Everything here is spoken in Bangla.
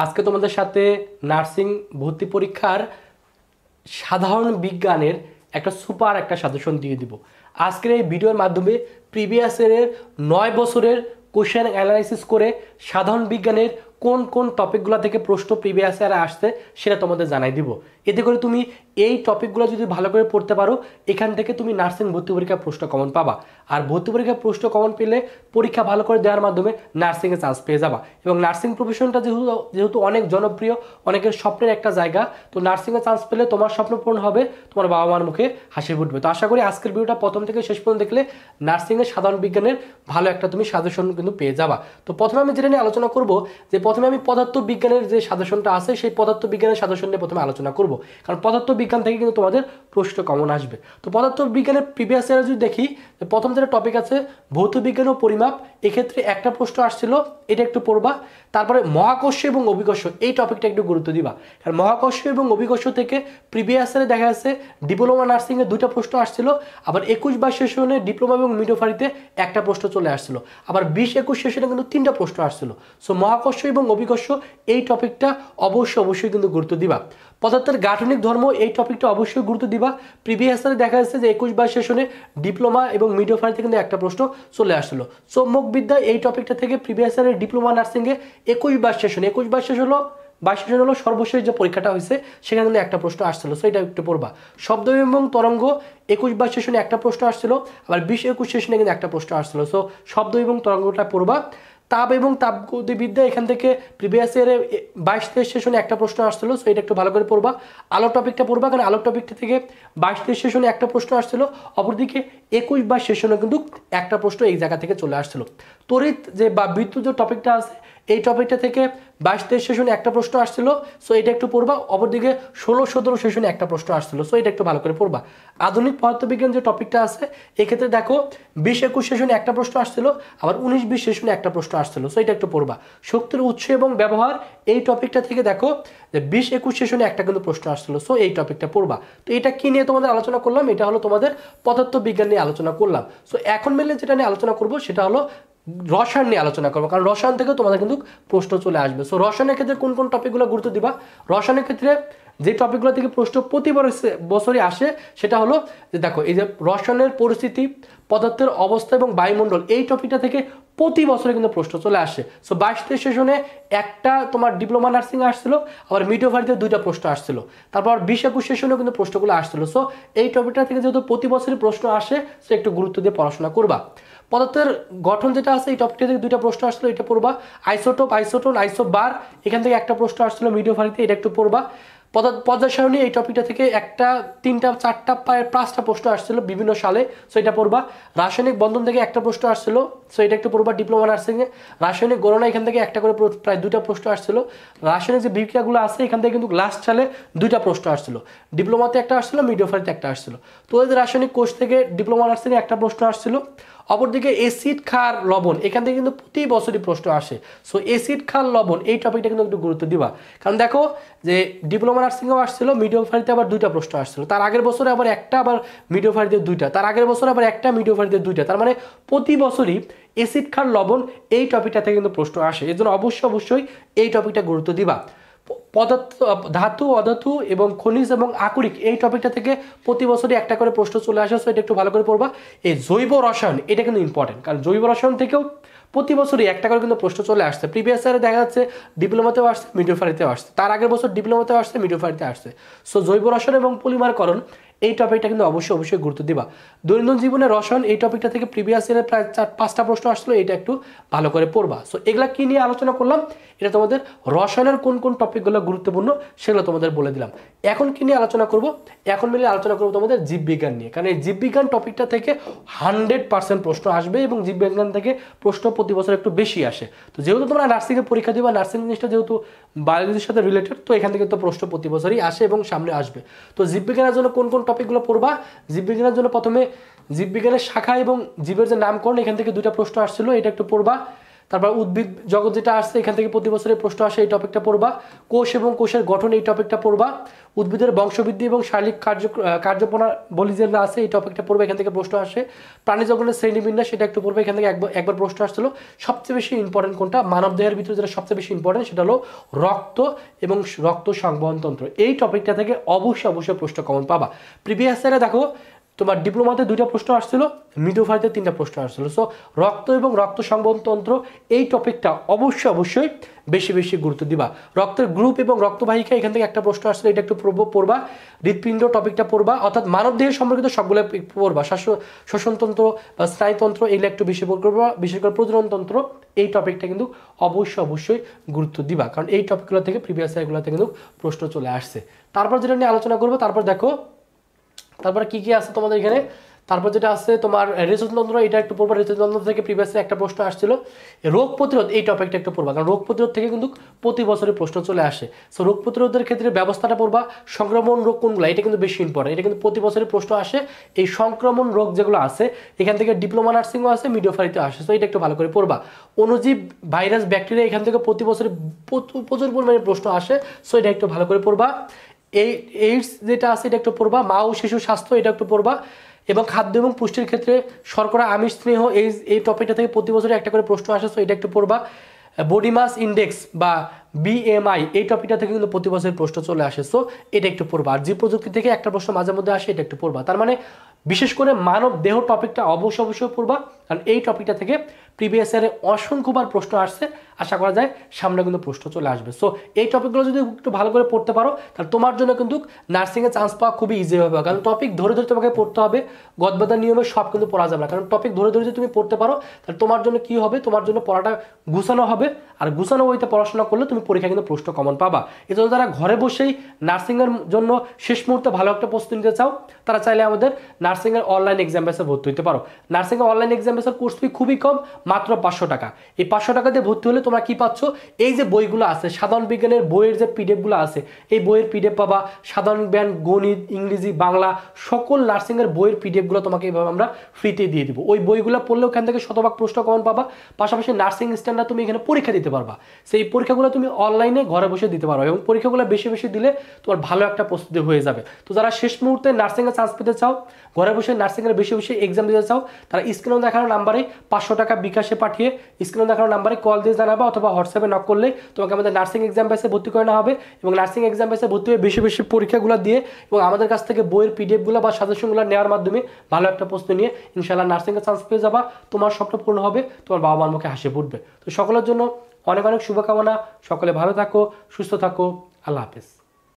আজকে তোমাদের সাথে নার্সিং ভর্তি পরীক্ষার সাধারণ বিজ্ঞানের একটা সুপার একটা সাজেশন দিয়ে দিব। আজকের এই ভিডিওর মাধ্যমে প্রিভিয়াস ইয়ারের 9 বছরের কোশ্চেন অ্যানালাইসিস করে সাধারণ বিজ্ঞানের কোন কোন টপিকগুলো থেকে প্রশ্ন প্রিভিয়াস ইয়ারে আসছে সেটা তোমাদের জানাই দিব। এতে করে তুমি এই টপিকগুলো যদি ভালো করে পড়তে পারো, এখান থেকে তুমি নার্সিং ভর্তি পরীক্ষার প্রশ্ন কমন পাবা। আর ভর্তি পরীক্ষার প্রশ্ন কমন পেলে পরীক্ষা ভালো করে দেওয়ার মাধ্যমে নার্সিংয়ে চান্স পেয়ে যাবা। এবং নার্সিং প্রফেশনটা যেহেতু অনেক জনপ্রিয়, অনেকের স্বপ্নের একটা জায়গা, তো নার্সিংয়ে চান্স পেলে তোমার স্বপ্ন পূরণ হবে, তোমার বাবা মার মুখে হাসি ফুটবে। তো আশা করি আজকের ভিডিওটা প্রথম থেকে শেষ পর্যন্ত দেখলে নার্সিংয়ের সাধারণ বিজ্ঞানের ভালো একটা তুমি সাজেশন কিন্তু পেয়ে যাবা। তো প্রথমে আমি যেটা নিয়ে আলোচনা করব, যে প্রথমে আমি পদার্থ বিজ্ঞানের যে সাজেশনটা আছে সেই পদার্থ বিজ্ঞানের সাজেশন নিয়ে প্রথমে আলোচনা করব, কারণ পদার্থ বিজ্ঞান থেকে কিন্তু তোমাদের প্রশ্ন কমন আসবে। তো পদার্থ বিজ্ঞানের প্রিভিয়াস ইয়ারে যদি দেখি, প্রথম যেটা টপিক আছে ভৌত বিজ্ঞান ও পরিমাপ, এক্ষেত্রে একটা প্রশ্ন আসছিল, এটা একটু পড়বা। তারপরে মহাকর্ষ এবং অভিকর্ষ, এই টপিকটা একটু গুরুত্ব দিবা, কারণ মহাকর্ষ এবং অভিকর্ষ থেকে প্রিভিয়াস ইয়ারে দেখা যাচ্ছে ডিপ্লোমা নার্সিংয়ে 2টা প্রশ্ন আসছিল, আবার 21-22 সেশনে ডিপ্লোমা এবং মিডওয়াইফারিতে একটা প্রশ্ন চলে আসছিল, আবার 20-21 সেশনে কিন্তু 3টা প্রশ্ন আসছিল। সো মহাকর্ষ এবং অভিকর্ষ এই টপিকটা অবশ্যই কিন্তু গুরুত্ব দিবা। পদার্থের গাঠনিক ধর্ম, এই টপিকটা অবশ্যই গুরুত্ব দিবা। প্রিভিয়াস ইয়ারে দেখা যাচ্ছে যে 21-22 সেশনে ডিপ্লোমা এবং মিডওয়াইফারিতে কিন্তু একটা প্রশ্ন চলে আসছিল। চৌম্বক বিদ্যা, এই টপিকটা থেকে প্রিভিয়াস ইয়ারের ডিপ্লোমা নার্সিংয়ে 21-22 সেশন হলো সর্বশেষ যে পরীক্ষাটা হয়েছে, সেখানে কিন্তু একটা প্রশ্ন আসছিল। সো এটা একটু পড়বা। শব্দ এবং তরঙ্গ 21-22 সেশনে একটা প্রশ্ন আসছিল, আবার 20-21 সেশনে কিন্তু একটা প্রশ্ন আসছিল। সো শব্দ এবং তরঙ্গটা পড়বা। তাপ এবং তাপগতিবিদ্যা, এখান থেকে প্রিভিয়াস ইয়ারে 22-23 সেশনে একটা প্রশ্ন আসছিল। সো এটা একটু ভালো করে পড়বা। আলো টপিকটা পড়বা, কারণ আলো টপিকটা থেকে 22-23 সেশনে একটা প্রশ্ন আসছিল, অপরদিকে 21-22 সেশনে কিন্তু একটা প্রশ্ন এই জায়গা থেকে চলে আসছিল। তড়িৎ যে বা বিদ্যুৎ যে টপিকটা আছে, এই টপিকটা থেকে 22-23 সেশনে একটা প্রশ্ন আসছিল। সো এটা একটু পড়বা। অপরদিকে 16-17 সেশনে একটা প্রশ্ন আসছিল। সো এটা একটু ভালো করে পড়বা। আধুনিক পদার্থবিজ্ঞান যে টপিকটা আছে, এক্ষেত্রে দেখো 20-21 সেশনে একটা প্রশ্ন আসছিল, আবার 19-20 সেশনে একটা প্রশ্ন আসছিল। সো এটা একটু পড়বা। শক্তির উৎস এবং ব্যবহার, এই টপিকটা থেকে দেখো যে 20-21 সেশনে একটা কিন্তু প্রশ্ন আসছিল। সো এই টপিকটা পড়বা। তো এটা কি নিয়ে তোমাদের আলোচনা করলাম, এটা হলো তোমাদের পদার্থ বিজ্ঞান নিয়ে আলোচনা করলাম। সো এখন মেনলি যেটা নিয়ে আলোচনা করব সেটা হলো রসায়ন নিয়ে আলোচনা করবো, কারণ রসায়ন থেকেও তোমাদের কিন্তু প্রশ্ন চলে আসবে। সো রসায়নের ক্ষেত্রে কোন কোন টপিকগুলো গুরুত্ব দিবা? রসায়নের ক্ষেত্রে যে টপিকগুলো থেকে প্রশ্ন প্রতি বছরই আসে, সেটা হলো যে দেখো এই যে রসায়নের পরিস্থিতি, পদার্থের অবস্থা এবং বায়ুমণ্ডল, এই টপিকটা থেকে প্রতি বছরে কিন্তু প্রশ্ন চলে আসে। সো 22-23 সেশনে একটা তোমার ডিপ্লোমা নার্সিং আসছিল, আবার মিডওয়াইফারিতে 2টা প্রশ্ন আসছিল, তারপর 20-21 সেশনেও কিন্তু প্রশ্নগুলো আসছিল। সো এই টপিকটা থেকে যেহেতু প্রতি বছরই প্রশ্ন আসে, সো একটু গুরুত্ব দিয়ে পড়াশোনা করবা। পদার্থের গঠন যেটা আছে, এই টপিকটা থেকে 2টা প্রশ্ন আসছিল, এটা পড়বা। আইসোটোপ, আইসোবার, এখান থেকে একটা প্রশ্ন আসছিল মিডওয়াইফারিতে, এটা একটু পড়বা। পর্যায় সারণী, এই টপিকটা থেকে 1টা 3টা 4টা প্রায় 5টা প্রশ্ন আসছিল বিভিন্ন সালে। সো এটা পড়বা। রাসায়নিক বন্ধন থেকে একটা প্রশ্ন আসছিল। সো এটা একটু পড়বা ডিপ্লোমা নার্সিংয়ে। রাসায়নিক গণনা, এখান থেকে একটা করে প্রায় 2টা প্রশ্ন আসছিল। রাসায়নিক যে বিক্রিয়াগুলো আছে, এখান থেকে কিন্তু লাস্ট সালে 2টা প্রশ্ন আসছিল। ডিপ্লোমাতে একটা আসছিল, মিডওয়াইফারিতে একটা আসছিল। তো এই যে রাসায়নিক কোষ থেকে ডিপ্লোমা নার্সিংয়ে একটা প্রশ্ন আসছিল। অপরদিকে অ্যাসিড, ক্ষার, লবণ, এখান থেকে কিন্তু প্রতি বছরই প্রশ্ন আসে। সো অ্যাসিড, ক্ষার, লবণ, এই টপিকটা কিন্তু একটু গুরুত্ব দিবা, কারণ দেখো যে ডিপ্লোমা নার্সিংয়েও আসছিল, মিডওয়াইফারিতে আবার 2টা প্রশ্ন আসছিল, তার আগের বছরে আবার একটা, আবার মিডওয়াইফারিতে 2টা, তার আগের বছরে আবার একটা, মিডওয়াইফারিতে 2টা, তার মানে প্রতি বছরই অ্যাসিড, ক্ষার, লবণ, এই টপিকটা থেকে কিন্তু প্রশ্ন আসে। এর জন্য অবশ্যই এই টপিকটা গুরুত্ব দিবা। পদার্থ, ধাতু, অধাতু এবং খনিজ এবং আকরিক, এই টপিকটা থেকে প্রতি বছরই একটা করে প্রশ্ন চলে আসে। সো এটা একটু ভালো করে পড়বা। এই জৈব রসায়ন, এটা কিন্তু ইম্পর্টেন্ট, কারণ জৈব রসায়ন থেকেও প্রতি বছরই একটা করে কিন্তু প্রশ্ন চলে আসছে। প্রিভিয়াস ইয়ারে দেখা যাচ্ছে ডিপ্লোমাতেও আসছে, মিডওয়াইফারিতেও আসছে, তার আগের বছর ডিপ্লোমাতেও আসছে, মিডওয়াইফারিতে আসছে। সো জৈব রসায়ন এবং পলিমারকরণ, এই টপিকটা কিন্তু অবশ্যই গুরুত্ব দিবা। দৈনন্দিন জীবনে রসায়ন, এই টপিকটা থেকে প্রিভিয়াস ইয়ারে প্রায় 4-5টা প্রশ্ন আসলো, এটা একটু ভালো করে পড়বা। সো এগুলা কি নিয়ে আলোচনা করলাম, এটা তোমাদের রসায়নের কোন কোন টপিকগুলো গুরুত্বপূর্ণ সেগুলো তোমাদের বলে দিলাম। এখন কি নিয়ে আলোচনা করব? এখন মিলে আলোচনা করবো তোমাদের জীববিজ্ঞান নিয়ে, কারণ এই জীববিজ্ঞান টপিকটা থেকে 100% প্রশ্ন আসবে এবং জীববিজ্ঞান থেকে প্রশ্ন প্রতি বছর একটু বেশি আসে। তো যেহেতু তোমরা নার্সিংয়ে পরীক্ষা দিবা, নার্সিং জিনিসটা যেহেতু বায়োলজির সাথে রিলেটেড, তো এখান থেকে তো প্রশ্ন প্রতি বছরই আসে এবং সামনে আসবে। তো জীববিজ্ঞানের জন্য কোন কোন টপিকগুলো পড়বা? জীববিজ্ঞানের জন্য প্রথমে জীববিজ্ঞানের শাখা এবং জীবের যে নামকরণ, এখান থেকে 2টা প্রশ্ন আসছিল, এটা একটু পড়বা। তারপর উদ্ভিদ জগৎ যেটা আসছে এখান থেকে প্রতি বছরের প্রশ্ন আসে, এই টপিকটা পড়বা। কোষ এবং কোষের গঠন, এই টপিকটা পড়বা। উদ্ভিদের বংশবৃদ্ধি এবং শারীরিক কার্যপ্রণালী যেগুলো আছে এই টপিকটা পড়বে, এখান থেকে প্রশ্ন আসে। প্রাণী জগতের শ্রেণীবিন্যাস সেটা একটু পড়বে, এখান থেকে একবার প্রশ্ন আসছিল। সবচেয়ে বেশি ইম্পর্টেন্ট কোনটা, মানব দেহের ভিতরে যেটা সবচেয়ে বেশি ইম্পর্টেন্ট সেটা হলো রক্ত এবং রক্ত সংবহন তন্ত্র। এই টপিকটা থেকে অবশ্যই প্রশ্ন কমন পাবা। প্রিভিয়াস ইয়ারে দেখো তোমার ডিপ্লোমাতে 2টা প্রশ্ন আসছিল, মিডওয়াইফারিতে 3টা প্রশ্ন আসছিল। সো রক্ত এবং রক্ত সংবহন তন্ত্র এই টপিকটা অবশ্যই বেশি গুরুত্ব দিবা। রক্তের গ্রুপ এবং রক্তবাহিকা এখান থেকে একটা প্রশ্ন আসছিল, এটা একটু পড়বা। হৃৎপিণ্ড টপিকটা পড়বা, অর্থাৎ মানব দেহের সম্পর্কিত সবগুলো পড়বা। শ্বসনতন্ত্র বা স্নায়ুতন্ত্র এগুলো একটু বেশি পড়বা, বিশেষ করে প্রজনন তন্ত্র এই টপিকটা কিন্তু অবশ্যই গুরুত্ব দিবা, কারণ এই টপিকগুলো থেকে প্রিভিয়াস ইয়ারগুলোতে কিন্তু প্রশ্ন চলে আসছে। তারপর যেটা নিয়ে আলোচনা করবো, তারপর দেখো তারপরে কি আছে তোমাদের এখানে। তারপর যেটা আছে তোমার হৃদযন্ত্র, এটা একটু পড়বা। হৃদযন্ত্র থেকে প্রিভিয়াসলি একটা প্রশ্ন আসছিল। রোগ প্রতিরোধ এই টপিকটা একটু পড়বা, কারণ রোগ প্রতিরোধ থেকে কিন্তু প্রতি বছরের প্রশ্ন চলে আসে। সো রোগ প্রতিরোধের ক্ষেত্রে ব্যবস্থাটা পড়বা। সংক্রমণ রোগ কোনগুলো, এটা কিন্তু বেশি ইম্পর্টেন্ট, এটা কিন্তু প্রতি বছরের প্রশ্ন আসে। এই সংক্রমণ রোগ যেগুলো আছে এখান থেকে ডিপ্লোমা নার্সিংও আছে, মিডওয়াইফারিতে আসে। সো এটা একটু ভালো করে পড়বা। অণুজীব, ভাইরাস, ব্যাকটেরিয়া এখান থেকে প্রতি বছরে প্রচুর পরিমাণে প্রশ্ন আসে। সো এটা একটু ভালো করে পড়বা। এইডস যেটা আছে এটা একটু পড়বা। মা ও শিশু স্বাস্থ্য এটা একটু পড়বা। এবং খাদ্য এবং পুষ্টির ক্ষেত্রে শর্করা, আমিষ, স্নেহ এই টপিকটা থেকে প্রতি বছরে একটা করে প্রশ্ন আসে। সো এটা একটু পড়বা। বডি মাস ইন্ডেক্স বা BMI এই টপিকটা থেকে কিন্তু প্রতি বছরের প্রশ্ন চলে আসে। সো এটা একটু পড়বা। আর জীব প্রযুক্তি থেকে একটা প্রশ্ন মাঝে মধ্যে আসে, এটা একটু পড়বা। তার মানে বিশেষ করে মানব দেহ টপিকটা অবশ্যই পড়বা, কারণ এই টপিকটা থেকে প্রিভিয়াস ইয়ারে অসংখ্যবার প্রশ্ন আসছে। আশা করা যায় সামনে কিন্তু প্রশ্ন চলে আসবে। সো এই টপিকগুলো যদি একটু ভালো করে পড়তে পারো তাহলে তোমার জন্য কিন্তু নার্সিংয়ে চান্স পাওয়া খুবই ইজি হবে, কারণ টপিক ধরে তোমাকে পড়তে হবে। গদবাধার নিয়মে সব কিন্তু পড়া যাবে না, কারণ টপিক ধরে যদি তুমি পড়তে পারো তাহলে তোমার জন্য কি হবে, তোমার জন্য পড়াটা গুছানো হবে। আর গুছানো বইতে পড়াশোনা করলে তুমি পরীক্ষা কিন্তু প্রশ্ন কমন পাবা। এজন্য যারা ঘরে বসেই নার্সিংয়ের জন্য শেষ মুহূর্তে ভালো একটা প্রস্তুতি নিতে চাও তারা চাইলে আমাদের নার্সিংয়ের অনলাইন এক্সাম বেসে ভর্তি হতে পারো। নার্সিংয়ের অনলাইন এক্সাম বেসের কোর্স ফি খুবই কম, মাত্র 500 টাকা। এই 500 টাকা দিয়ে ভর্তি হলে তোমরা কি পাচ্ছ, এই যে বইগুলো আছে সাধারণ বিজ্ঞানের বইয়ের যে পিডিএফগুলো আছে এই বইয়ের পিডিএফ পাবা। সাধারণ জ্ঞান, গণিত, ইংরেজি, বাংলা সকল নার্সিংয়ের বইয়ের পিডিএফগুলো তোমাকে এইভাবে আমরা ফ্রিতে দিয়ে দিব। ওই বইগুলো পড়লেও এখান থেকে শতভাগ প্রশ্ন কমন পাবা। পাশাপাশি নার্সিং স্ট্যান্ডার্ড তুমি এখানে পরীক্ষা দিতে পারবা। সেই পরীক্ষাগুলো তুমি অনলাইনে ঘরে বসে দিতে পারো, এবং পরীক্ষাগুলো বেশি দিলে তোমার ভালো একটা প্রস্তুতি হয়ে যাবে। তো যারা শেষ মুহূর্তে নার্সিংয়ে চান্স পেতে চাও, ঘরে বসে নার্সিংয়ের বেশি এক্সাম দিতে চাও, তারা স্ক্রিনে দেখানো নাম্বারে 500 টাকা বিকাশে পাঠিয়ে স্ক্রিনে দেখানো নাম্বারে কল দিয়ে জানাবা, অথবা হোয়াটসঅ্যাপে নক করলে তোমাকে আমাদের নার্সিং এক্সাম বেসে ভর্তি করানো হবে। এবং নার্সিং এক্সাম বেসে ভর্তি হয়ে বেশি পরীক্ষাগুলো দিয়ে এবং আমাদের কাছ থেকে বইয়ের পিডিএফগুলো বা সাজেশনগুলো নেওয়ার মাধ্যমে ভালো একটা প্রস্তুতি নিয়ে ইনশাআল্লাহ নার্সিংয়ে চান্স পেয়ে যাবা। তোমার স্বপ্ন পূর্ণ হবে, তোমার বাবা মার মুখে হাসি ফুটবে। তো সকলের জন্য অনেক শুভকামনা। সকলে ভালো থাকো, সুস্থ থাকো। আল্লাহ হাফেজ।